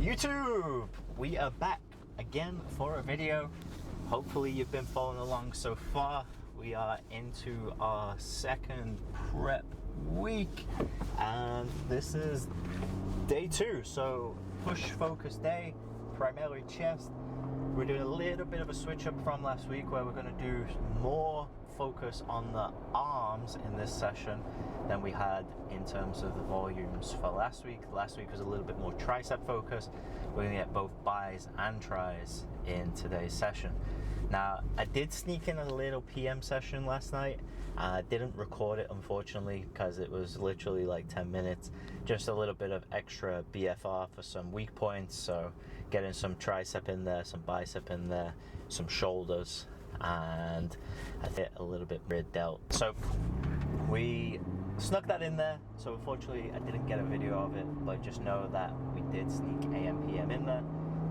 YouTube, we are back again for a video. Hopefully you've been following along so far. We are into our second prep week and this is day 2, so push focus day, primarily chest. We're doing a little bit of a switch up from last week where we're going to do more focus on the arms in this session than we had in terms of the volumes for last week. Last week was a little bit more tricep focus. We're going to get both bis and tris in today's session. Now, I did sneak in a little PM session last night. I didn't record it, unfortunately, because it was literally like 10 minutes. Just a little bit of extra BFR for some weak points. So getting some tricep in there, some bicep in there, some shoulders, and I hit a little bit mid delt. So we snuck that in there. So unfortunately, I didn't get a video of it, but just know that we did sneak AM PM in there.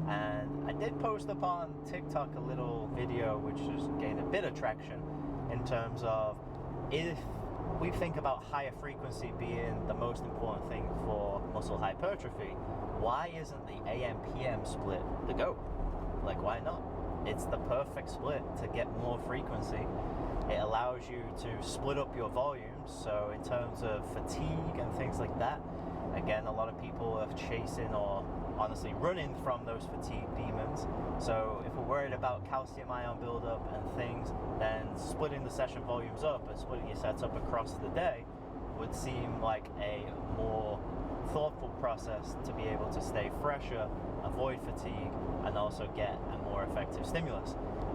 And I did post up on TikTok a little video which just gained a bit of traction in terms of if we think about higher frequency being the most important thing for muscle hypertrophy, why isn't the AM-PM split the GOAT? Like, why not? It's the perfect split to get more frequency. It allows you to split up your volumes, so in terms of fatigue and things like that, again, a lot of people are chasing or honestly running from those fatigue demons. So if we're worried about calcium ion buildup and things, then splitting the session volumes up and splitting your sets up across the day would seem like a more thoughtful process to be able to stay fresher, avoid fatigue, and also get a more effective stimulus.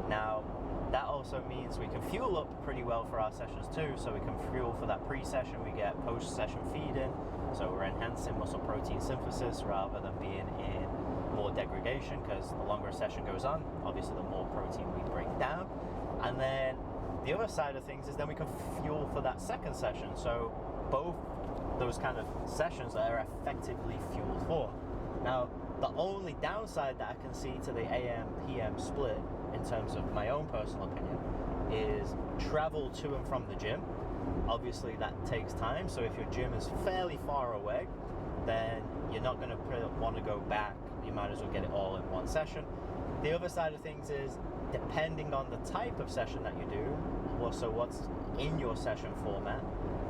Now, that also means we can fuel up pretty well for our sessions too. So we can fuel for that pre-session, we get post-session feed-in. So we're enhancing muscle protein synthesis rather than being in more degradation, because the longer a session goes on, obviously the more protein we break down. And then the other side of things is then we can fuel for that second session. So both those kind of sessions are effectively fueled for. Now, the only downside that I can see to the AM-PM split, in terms of my own personal opinion, is travel to and from the gym. Obviously that takes time, so if your gym is fairly far away, then you're not going to want to go back. You might as well get it all in one session. The other side of things is, depending on the type of session that you do, so what's in your session format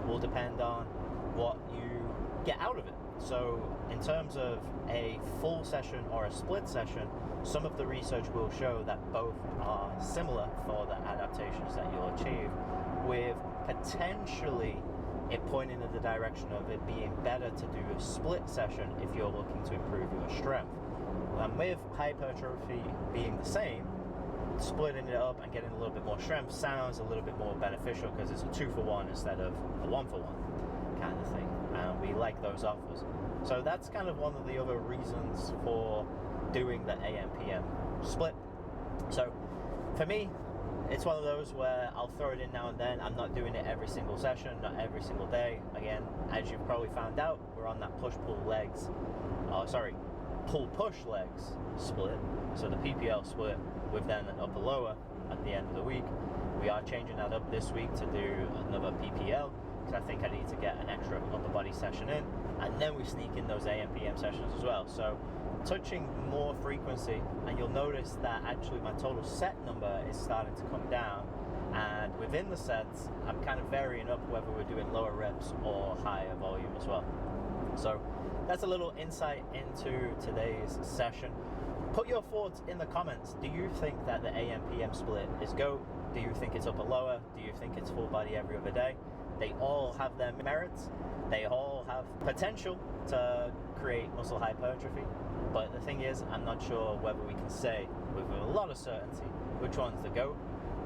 will depend on what you get out of it. So in terms of a full session or a split session, some of the research will show that both are similar for the adaptations that you'll achieve, with potentially it pointing in the direction of it being better to do a split session if you're looking to improve your strength. And with hypertrophy being the same, splitting it up and getting a little bit more strength sounds a little bit more beneficial because it's a 2-for-1 instead of a 1-for-1 kind of thing, and we like those offers. So that's kind of one of the other reasons for doing the AM-PM split. So for me, it's one of those where I'll throw it in now and then. I'm not doing it every single session, not every single day. Again, as you've probably found out, we're on that push-pull legs, pull-push legs split. So the PPL split with then an upper-lower at the end of the week. We are changing that up this week to do another PPL, because I think I need to get an extra upper body session in, and then we sneak in those AM-PM sessions as well. So touching more frequency, and you'll notice that actually my total set number is starting to come down, and within the sets I'm kind of varying up whether we're doing lower reps or higher volume as well. So that's a little insight into today's session. Put your thoughts in the comments. Do you think that the AM-PM split is GOAT? Do you think it's upper lower? Do you think it's full body every other day? They all have their merits. They all have potential to create muscle hypertrophy. But the thing is, I'm not sure whether we can say with a lot of certainty which one's the GOAT.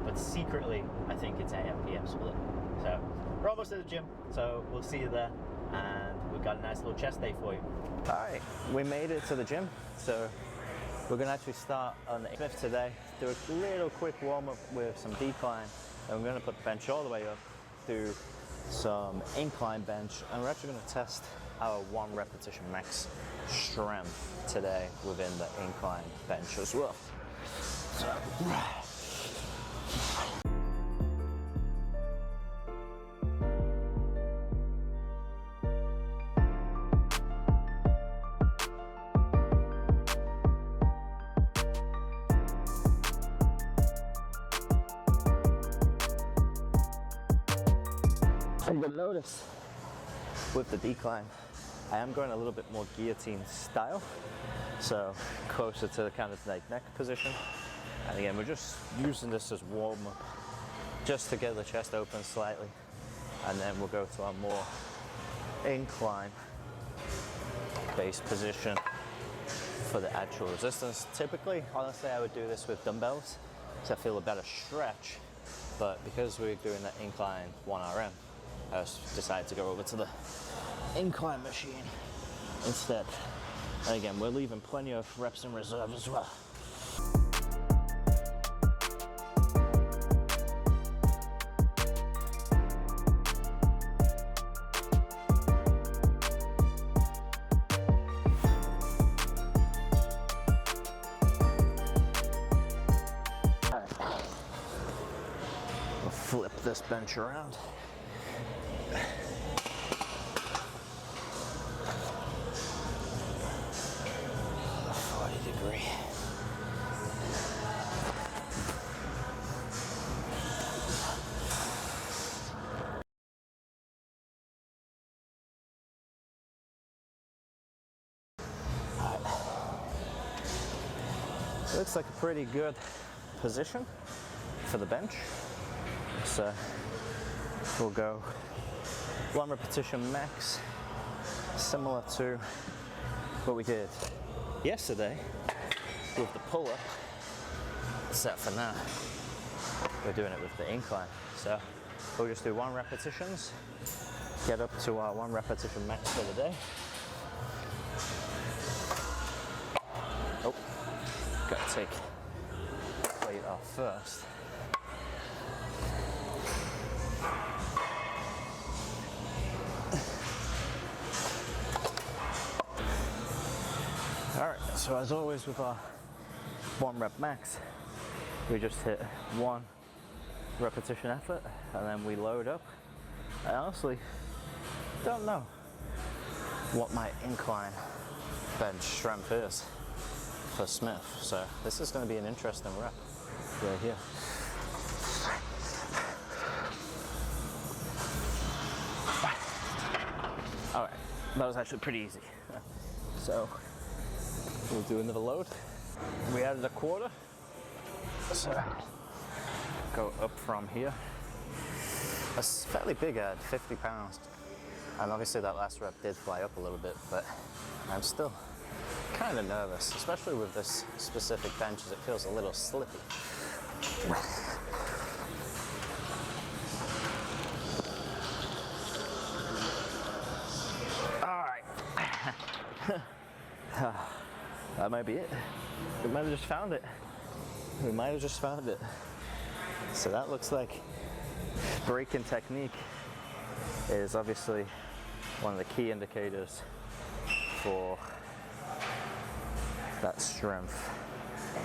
But secretly, I think it's AM-PM split. So we're almost at the gym, so we'll see you there. And we've got a nice little chest day for you. All right, we made it to the gym. So we're going to actually start on the 5th today. Do a little quick warm-up with some decline. And we're going to put the bench all the way up, do some incline bench, and we're actually going to test our 1 repetition max strength today within the incline bench as well. So, And you'll notice with the decline, I am going a little bit more guillotine style, so closer to the kind of like neck position. And again, we're just using this as warm up, just to get the chest open slightly, and then we'll go to our more incline base position for the actual resistance. Typically, honestly, I would do this with dumbbells, so I feel a better stretch, but because we're doing that incline 1RM, I just decided to go over to the incline machine instead. And again, we're leaving plenty of reps in reserve as well. We'll flip this bench around. 40-degree. Looks like a pretty good position for the bench. So we'll go 1 repetition max, similar to what we did yesterday with the pull-up, except for now we're doing it with the incline. So we'll just do 1 repetitions, get up to our 1 repetition max for the day. Oh, gotta take the weight off first. Alright, so as always with our 1 rep max, we just hit 1 repetition effort and then we load up. I honestly don't know what my incline bench strength is for Smith, so this is going to be an interesting rep right here. Alright, that was actually pretty easy. So we'll do another load. We added a quarter, so go up from here. That's fairly big at 50 pounds. And obviously that last rep did fly up a little bit, but I'm still kind of nervous, especially with this specific bench, as it feels a little slippy. All right. That might be it. We might have just found it. We might have just found it. So that looks like braking technique is obviously one of the key indicators for that strength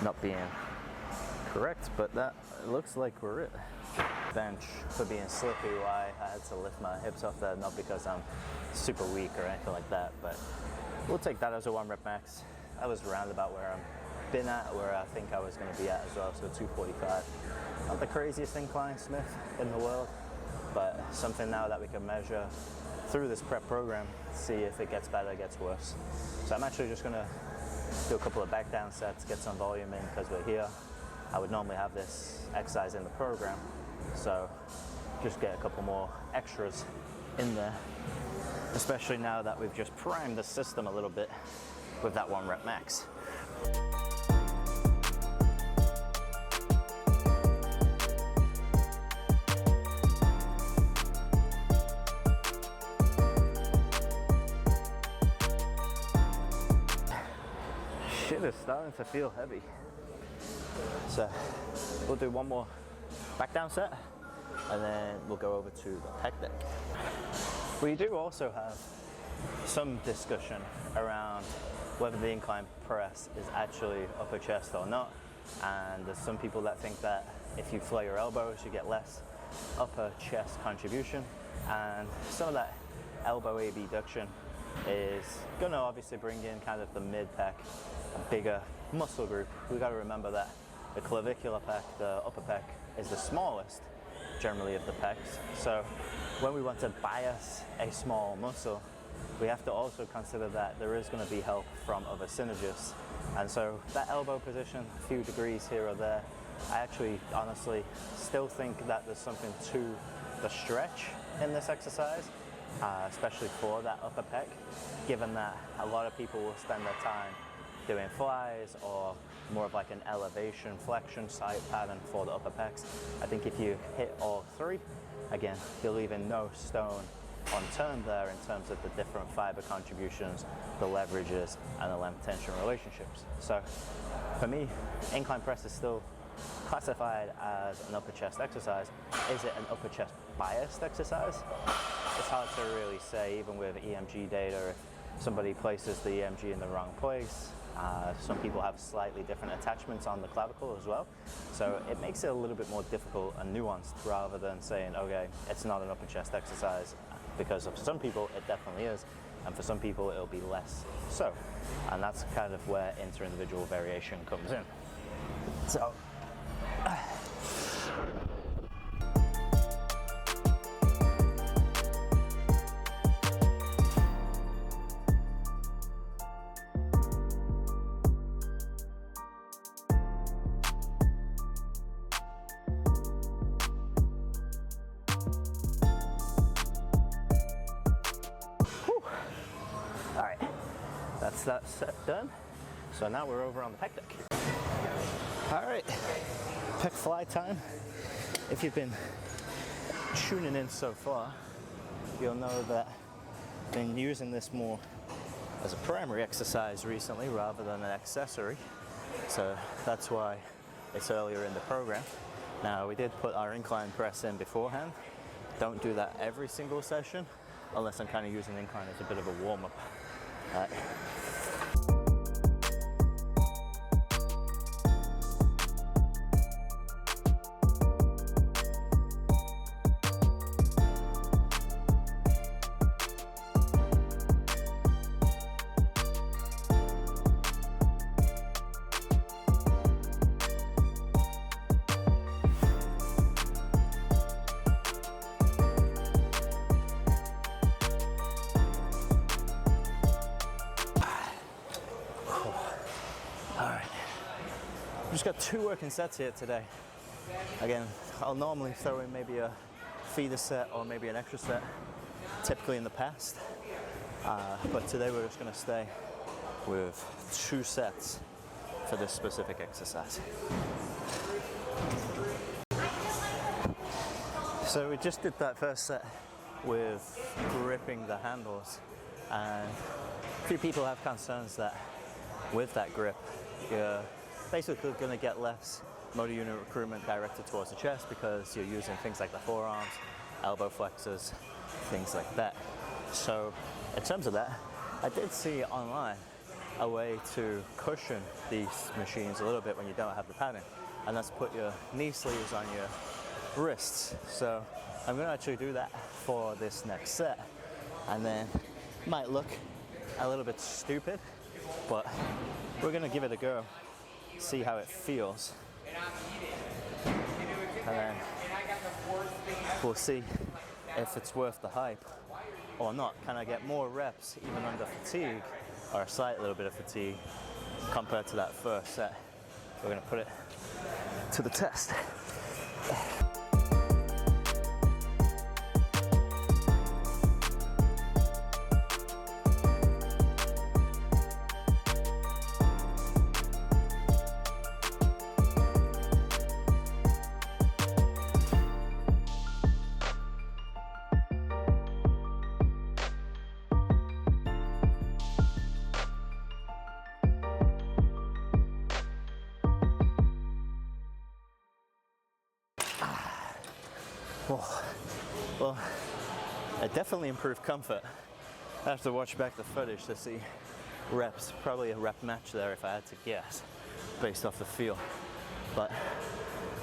not being correct, but that looks like we're it. Bench for being slippy, why I had to lift my hips off there, not because I'm super weak or anything like that, but we'll take that as a 1 rep max. I was around about where I've been at, where I think I was going to be at as well, so 245. Not the craziest incline Smith in the world, but something now that we can measure through this prep program, see if it gets better, gets worse. So I'm actually just going to do a couple of back down sets, get some volume in because we're here. I would normally have this exercise in the program, so just get a couple more extras in there, especially now that we've just primed the system a little bit with that 1 rep max. Shit is starting to feel heavy. So we'll do 1 more back down set and then we'll go over to the pec deck. We do also have some discussion around whether the incline press is actually upper chest or not, and there's some people that think that if you flare your elbows you get less upper chest contribution, and some of that elbow abduction is going to obviously bring in kind of the mid pec, a bigger muscle group. We got to remember that the clavicular pec, the upper pec, is the smallest, generally of the pecs. So when we want to bias a small muscle, we have to also consider that there is going to be help from other synergists. And so that elbow position, a few degrees here or there, I actually honestly still think that there's something to the stretch in this exercise, especially for that upper pec, given that a lot of people will spend their time doing flies or more of like an elevation flexion side pattern for the upper pecs. I think if you hit all three, again, you're leaving no stone unturned there in terms of the different fiber contributions, the leverages, and the length tension relationships. So for me, incline press is still classified as an upper chest exercise. Is it an upper chest biased exercise? It's hard to really say, even with EMG data, if somebody places the EMG in the wrong place. Some people have slightly different attachments on the clavicle as well. So it makes it a little bit more difficult and nuanced rather than saying, okay, it's not an upper chest exercise, because for some people it definitely is, and for some people it'll be less so. And that's kind of where inter-individual variation comes in. So, that's that set done. So now we're over on the pec deck. All right, pec fly time. If you've been tuning in so far, you'll know that I've been using this more as a primary exercise recently rather than an accessory. So that's why it's earlier in the program. Now, we did put our incline press in beforehand. Don't do that every single session unless I'm kind of using incline as a bit of a warm-up. Just got 2 working sets here today. Again, I'll normally throw in maybe a feeder set or maybe an extra set, typically in the past. But today we're just going to stay with 2 sets for this specific exercise. So we just did that first set with gripping the handles, and a few people have concerns that with that grip, you're basically going to get less motor unit recruitment directed towards the chest because you're using things like the forearms, elbow flexors, things like that. So in terms of that, I did see online a way to cushion these machines a little bit when you don't have the padding, and that's put your knee sleeves on your wrists. So I'm going to actually do that for this next set, and then it might look a little bit stupid, but we're going to give it a go, see how it feels, and then we'll see if it's worth the hype or not. Can I get more reps even under fatigue, or a slight little bit of fatigue compared to that first set? We're going to put it to the test. Well, it definitely improved comfort. I have to watch back the footage to see reps. Probably a rep match there if I had to guess, based off the feel. But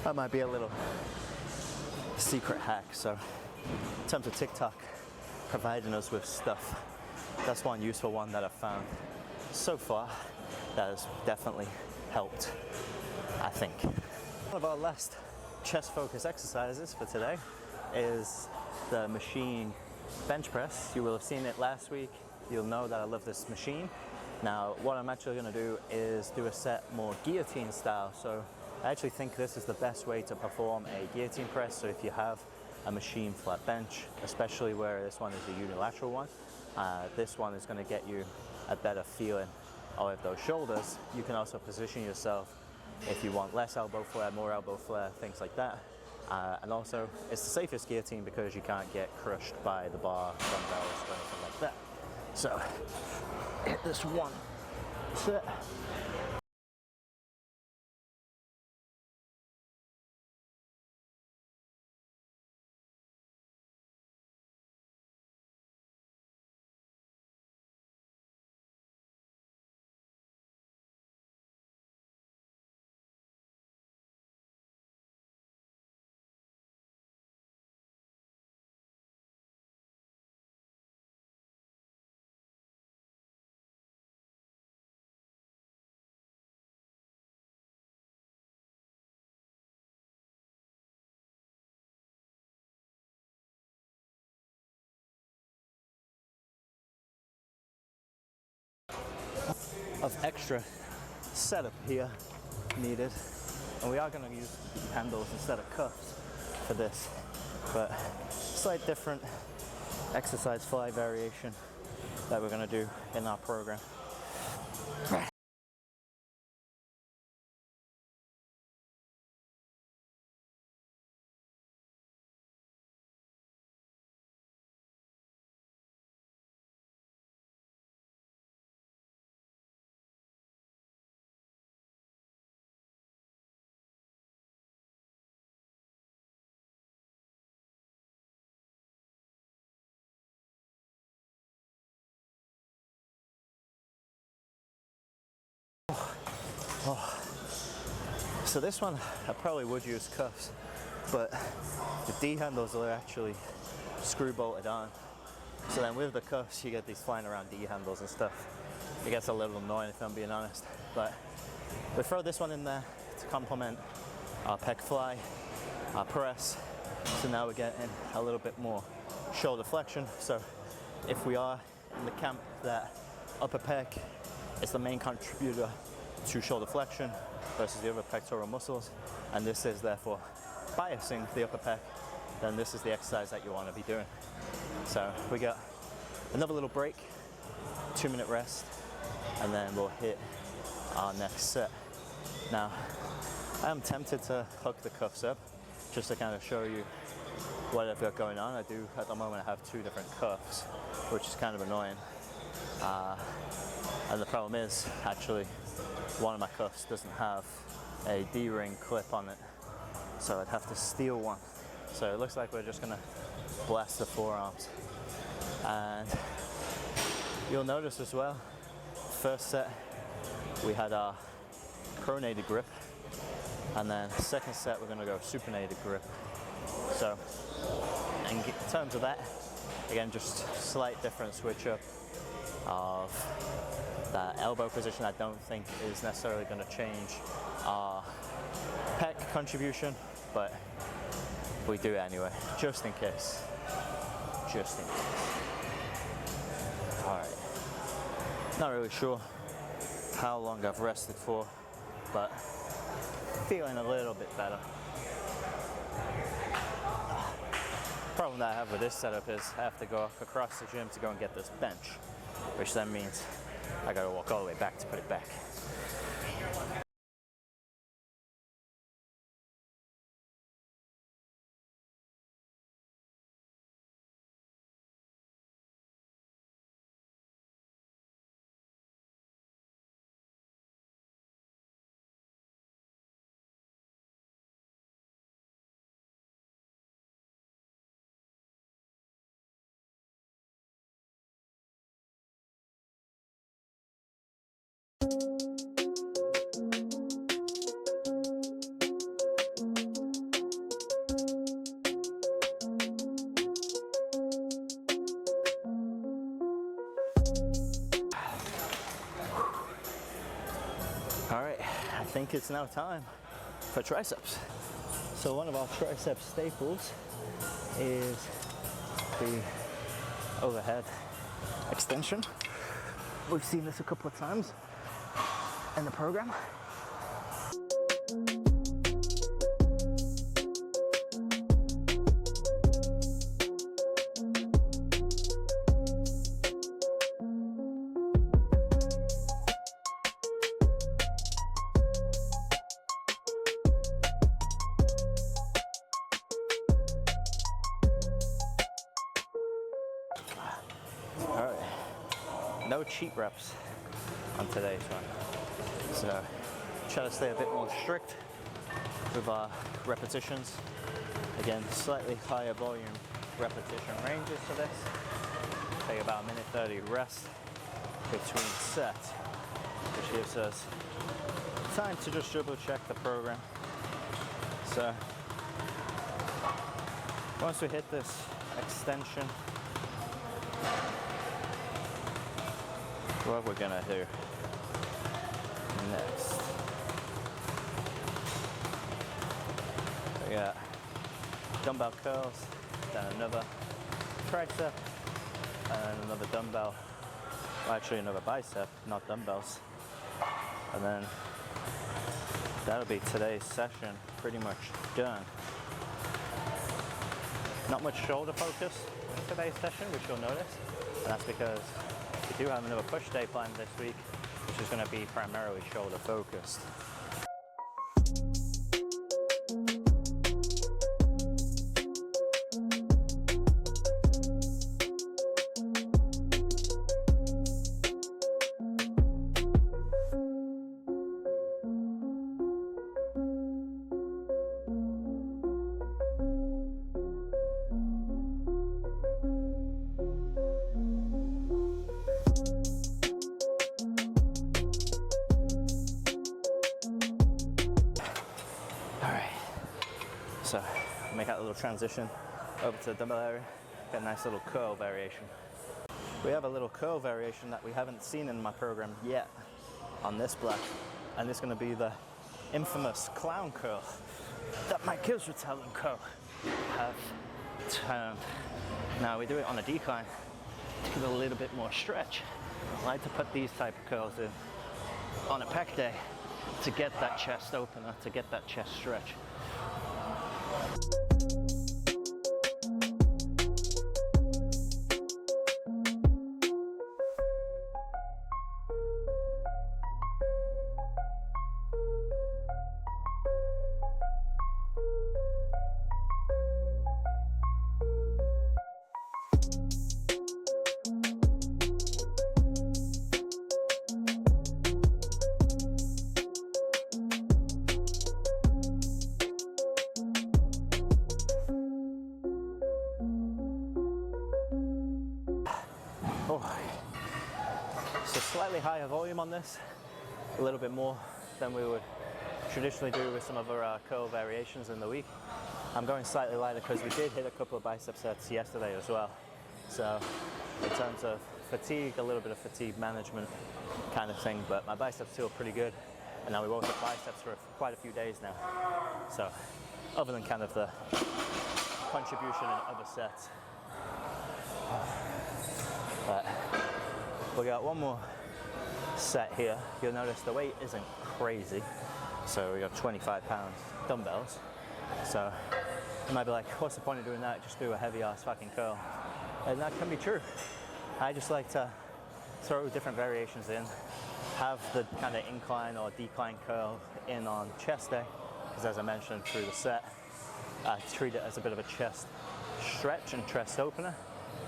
that might be a little secret hack. So in terms of TikTok providing us with stuff, that's one useful one that I've found so far that has definitely helped, I think. One of our last chest focus exercises for today is the machine bench press. You will have seen it last week. You'll know that I love this machine. Now, what I'm actually going to do is do a set more guillotine style. So I actually think this is the best way to perform a guillotine press. So if you have a machine flat bench, especially where this one is the unilateral one, this one is going to get you a better feeling of those shoulders. You can also position yourself if you want less elbow flare, more elbow flare, things like that. And also, it's the safest guillotine because you can't get crushed by the bar, dumbbells, or anything like that. So, hit this one set. Of extra setup here needed, and we are going to use handles instead of cuffs for this, but slight different exercise fly variation that we're going to do in our program. So this one, I probably would use cuffs, but the D handles are actually screw bolted on. So then with the cuffs, you get these flying around D handles and stuff. It gets a little annoying if I'm being honest, but we throw this one in there to complement our pec fly, our press. So now we're getting a little bit more shoulder flexion. So if we are in the camp that upper pec is the main contributor to shoulder flexion versus the other pectoral muscles, and this is therefore biasing the upper pec, then this is the exercise that you want to be doing. So we got another little break, 2-minute rest, and then we'll hit our next set. Now, I am tempted to hook the cuffs up just to kind of show you what I've got going on. I do, at the moment, I have 2 different cuffs, which is kind of annoying. And the problem is, actually, one of my cuffs doesn't have a D-ring clip on it, so I'd have to steal one. So it looks like we're just gonna blast the forearms. And you'll notice as well, first set, we had our pronated grip, and then second set, we're gonna go supinated grip. So, in terms of that, again, just slight different switch up of that elbow position. I don't think is necessarily going to change our pec contribution, but we do it anyway, just in case. Just in case. All right. Not really sure how long I've rested for, but feeling a little bit better. Problem that I have with this setup is I have to go across the gym to go and get this bench, which then means I gotta walk all the way back to put it back. All right, I think it's now time for triceps. So one of our tricep staples is the overhead extension. We've seen this a couple of times in the program. No cheat reps on today's one, so try to stay a bit more strict with our repetitions. Again, slightly higher volume repetition ranges for this. Take about a minute 30 rest between sets, which gives us time to just double check the program. So once we hit this extension, what we're gonna do next, we got dumbbell curls, then another tricep, and another dumbbell, well, actually another bicep, not dumbbells, and then that'll be today's session pretty much done. Not much shoulder focus in today's session, which you'll notice, and that's because we do have another push day planned this week, which is going to be primarily shoulder focused. So make that little transition over to the dumbbell area, get a nice little curl variation. We have a little curl variation that we haven't seen in my program yet on this block, and it's going to be the infamous clown curl that my kids would tell them have termed. Now we do it on a decline to give it a little bit more stretch. I like to put these type of curls in on a pec day to get that chest opener, to get that chest stretch. So slightly higher volume on this, a little bit more than we would traditionally do with some of our curl variations in the week. I'm going slightly lighter because we did hit a couple of bicep sets yesterday as well. So in terms of fatigue, a little bit of fatigue management kind of thing, but my biceps feel pretty good. And now we worked with biceps for quite a few days now. So other than kind of the contribution in other sets. But we got one more set here. You'll notice the weight isn't crazy. So we got 25-pound dumbbells. So you might be like, what's the point of doing that? Just do a heavy ass fucking curl. And that can be true. I just like to throw different variations in, have the kind of incline or decline curl in on chest day, because as I mentioned through the set, I treat it as a bit of a chest stretch and chest opener.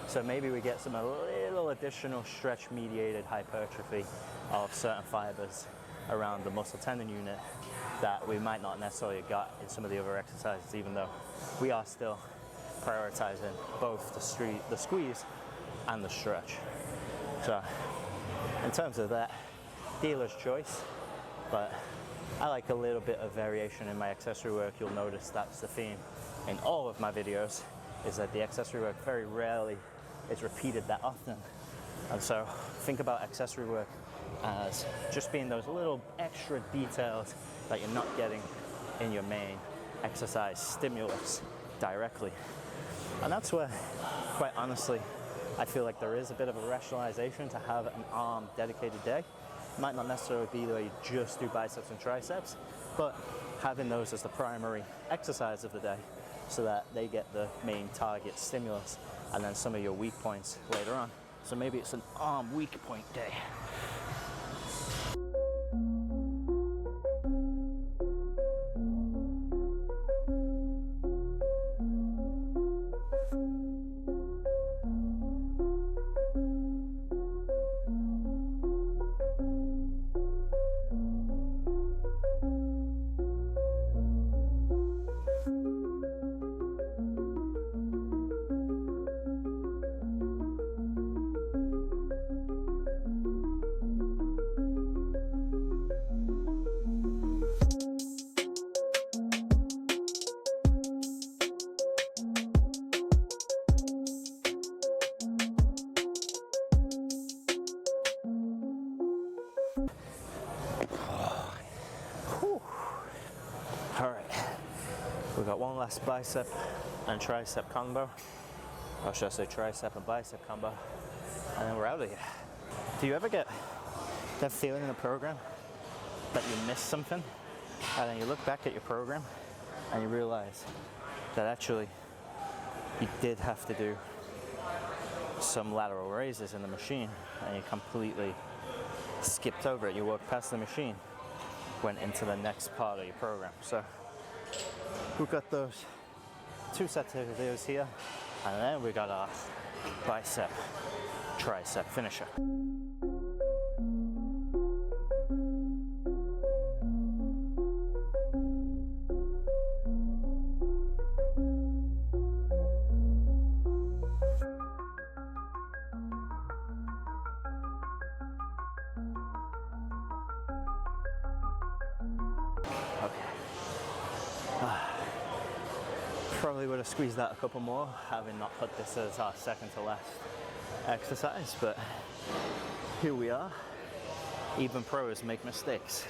So maybe we get a little additional stretch mediated hypertrophy of certain fibers around the muscle tendon unit that we might not necessarily got in some of the other exercises, even though we are still prioritizing both the squeeze and the stretch. So in terms of that, dealer's choice, but I like a little bit of variation in my accessory work. You'll notice that's the theme in all of my videos, is that the accessory work very rarely is repeated that often. And so think about accessory work as just being those little extra details that you're not getting in your main exercise stimulus directly. And that's where, quite honestly, I feel like there is a bit of a rationalization to have an arm dedicated day. It might not necessarily be the way you just do biceps and triceps, but having those as the primary exercise of the day so that they get the main target stimulus and then some of your weak points later on. So maybe it's an arm weak point day. We've got one last bicep and tricep combo, or should I say tricep and bicep combo, and then we're out of here. Do you ever get that feeling in the program that you missed something, and then you look back at your program and you realize that actually you did have to do some lateral raises in the machine and you completely skipped over it? You walked past the machine, went into the next part of your program. So we've got those 2 sets of videos here, and then we got our bicep tricep finisher. Probably would have squeezed out a couple more, having not put this as our second to last exercise, but here we are. Even pros make mistakes.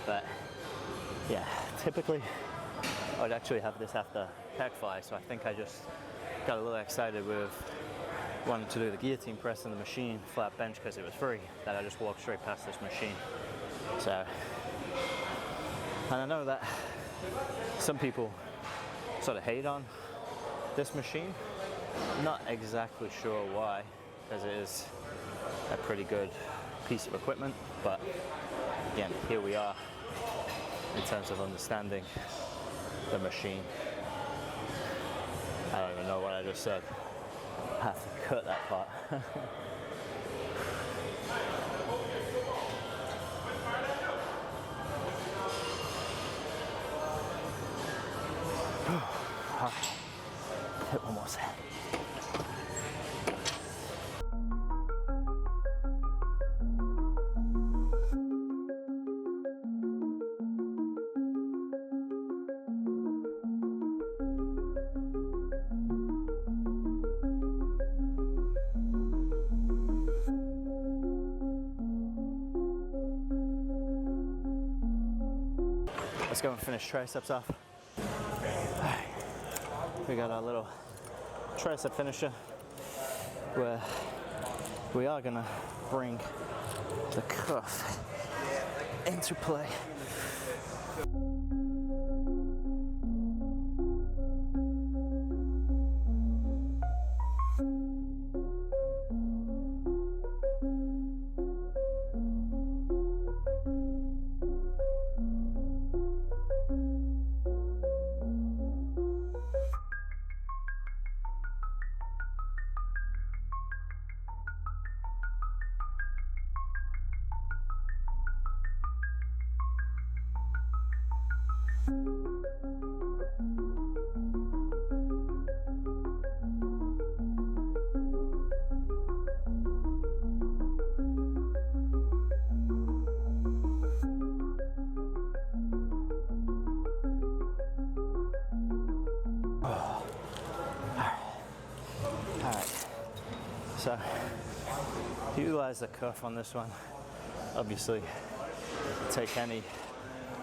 But yeah, typically I would actually have this after pec fly, so I think I just got a little excited with wanting to do the guillotine press in the machine flat bench because it was free, that I just walked straight past this machine. So, and I know that some people sort of hate on this machine. Not exactly sure why, because it is a pretty good piece of equipment, but again, here we are in terms of understanding the machine. I don't even know what I just said. I have to cut that part. Hit one more set. Let's go and finish triceps off. We got our little tricep finisher where we are gonna bring the cuff into play. So, utilize the cuff on this one. Obviously, take any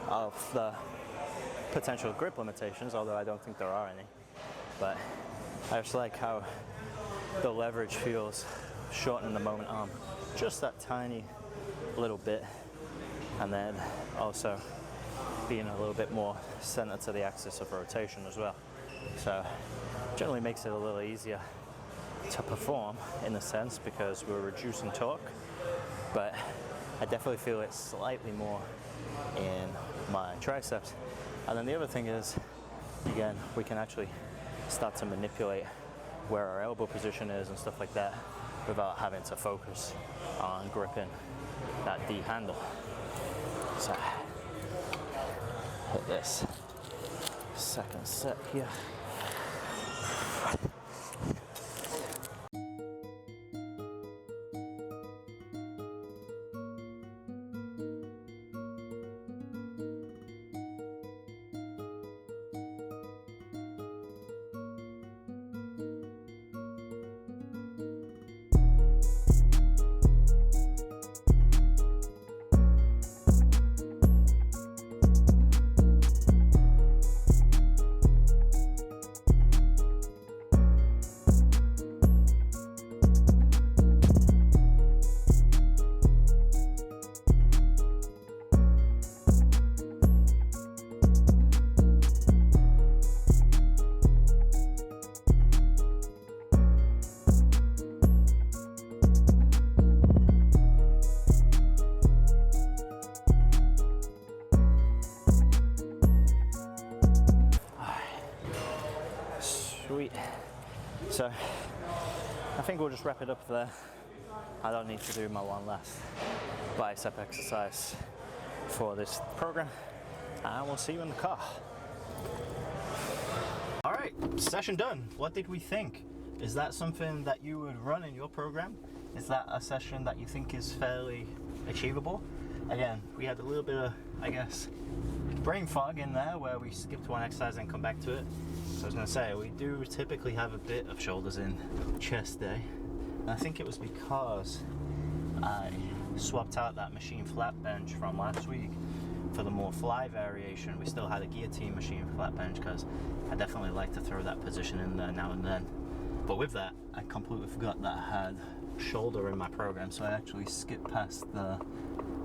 of the potential grip limitations, although I don't think there are any. But I just like how the leverage feels shortening the moment arm just that tiny little bit, and then also being a little bit more centered to the axis of rotation as well. So generally makes it a little easier to perform in a sense because we're reducing torque, but I definitely feel it slightly more in my triceps. And then the other thing is, again, we can actually start to manipulate where our elbow position is and stuff like that without having to focus on gripping that D handle. So hit this second set here. Sweet. So I think we'll just wrap it up there. I don't need to do my one last bicep exercise for this program, and we'll see you in the car. All right, session done. What did we think? Is that something that you would run in your program? Is that a session that you think is fairly achievable? Again, we had a little bit of, I guess, brain fog in there where we skipped one exercise and come back to it. So I was going to say, we do typically have a bit of shoulders in chest day. And I think it was because I swapped out that machine flat bench from last week for the more fly variation. We still had a guillotine machine flat bench because I definitely like to throw that position in there now and then. But with that, I completely forgot that I had shoulder in my program, so I actually skipped past the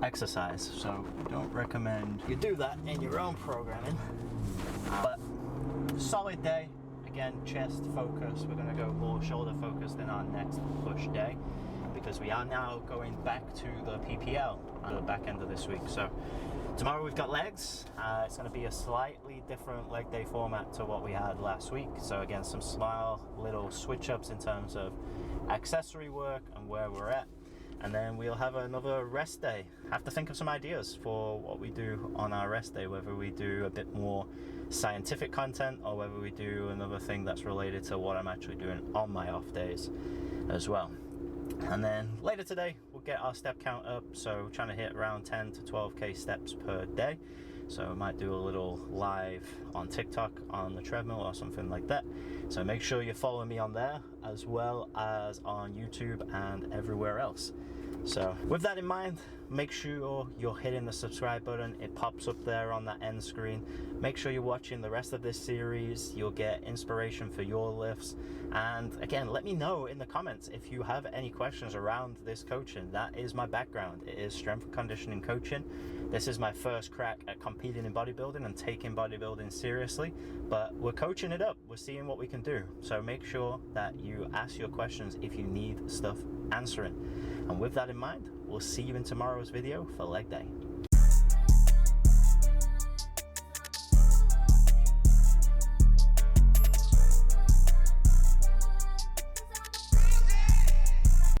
exercise. So I don't recommend you do that in your own programming. But solid day. Again, chest focus. We're going to go more shoulder focused in our next push day because we are now going back to the PPL on the back end of this week. So tomorrow we've got legs. It's going to be a slightly different leg day format to what we had last week. So again, some small little switch ups in terms of accessory work and where we're at. And then we'll have another rest day. Have to think of some ideas for what we do on our rest day, whether we do a bit more scientific content or whether we do another thing that's related to what I'm actually doing on my off days as well. And then later today we'll get our step count up, so trying to hit around 10 to 12k steps per day. So I might do a little live on TikTok on the treadmill or something like that. So make sure you're following me on there as well as on YouTube and everywhere else. So with that in mind, make sure you're hitting the subscribe button. It pops up there on that end screen. Make sure you're watching the rest of this series. You'll get inspiration for your lifts. And again, let me know in the comments if you have any questions around this coaching. That is my background. It is strength and conditioning coaching. This is my first crack at competing in bodybuilding and taking bodybuilding seriously, but we're coaching it up. We're seeing what we can do. So make sure that you ask your questions if you need stuff answering. And with that in mind, we'll see you in tomorrow's video for leg day.